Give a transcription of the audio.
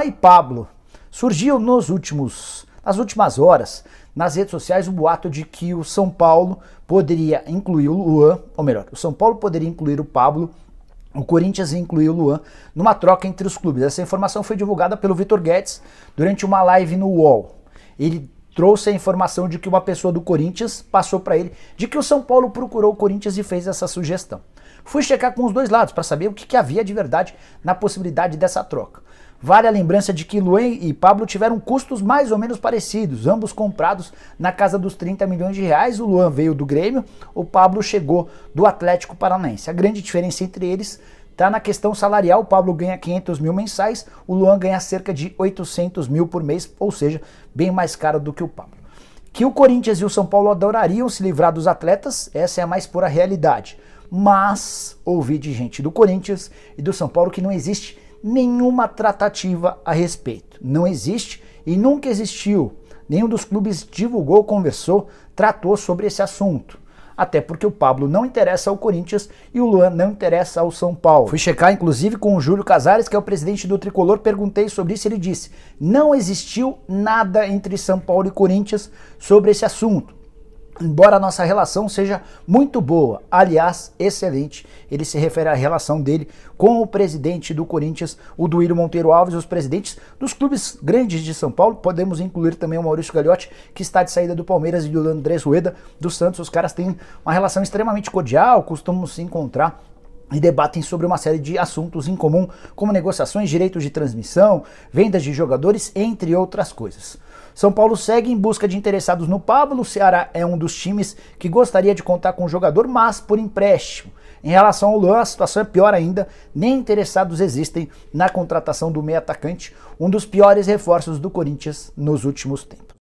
Luan e Pablo. Surgiu nas últimas horas nas redes sociais o boato de que o São Paulo poderia incluir o Luan, ou melhor, o São Paulo poderia incluir o Pablo, o Corinthians ia incluir o Luan numa troca entre os clubes. Essa informação foi divulgada pelo Vitor Guedes durante uma live no UOL. Ele trouxe a informação de que uma pessoa do Corinthians passou para ele de que o São Paulo procurou o Corinthians e fez essa sugestão. Fui checar com os dois lados para saber o que havia de verdade na possibilidade dessa troca. Vale a lembrança de que Luan e Pablo tiveram custos mais ou menos parecidos, ambos comprados na casa dos 30 milhões de reais. O Luan veio do Grêmio, o Pablo chegou do Atlético Paranaense. A grande diferença entre eles está na questão salarial. O Pablo ganha 500 mil mensais, o Luan ganha cerca de 800 mil por mês, ou seja, bem mais caro do que o Pablo. Que o Corinthians e o São Paulo adorariam se livrar dos atletas, essa é a mais pura realidade. Mas ouvi de gente do Corinthians e do São Paulo que não existe nenhuma tratativa a respeito. Não existe e nunca existiu. Nenhum dos clubes divulgou, conversou, tratou sobre esse assunto. Até porque o Pablo não interessa ao Corinthians e o Luan não interessa ao São Paulo. Fui checar inclusive com o Júlio Casares, que é o presidente do Tricolor, perguntei sobre isso e ele disse: não existiu nada entre São Paulo e Corinthians sobre esse assunto. Embora a nossa relação seja muito boa, aliás, excelente, ele se refere à relação dele com o presidente do Corinthians, o Duílio Monteiro Alves, os presidentes dos clubes grandes de São Paulo. Podemos incluir também o Maurício Gagliotti, que está de saída do Palmeiras, e o Andrés Rueda do Santos. Os caras têm uma relação extremamente cordial, costumam se encontrar e debatem sobre uma série de assuntos em comum, como negociações, direitos de transmissão, vendas de jogadores, entre outras coisas. São Paulo segue em busca de interessados no Pablo. O Ceará é um dos times que gostaria de contar com o jogador, mas por empréstimo. Em relação ao Luan, a situação é pior ainda, nem interessados existem na contratação do meio atacante, um dos piores reforços do Corinthians nos últimos tempos.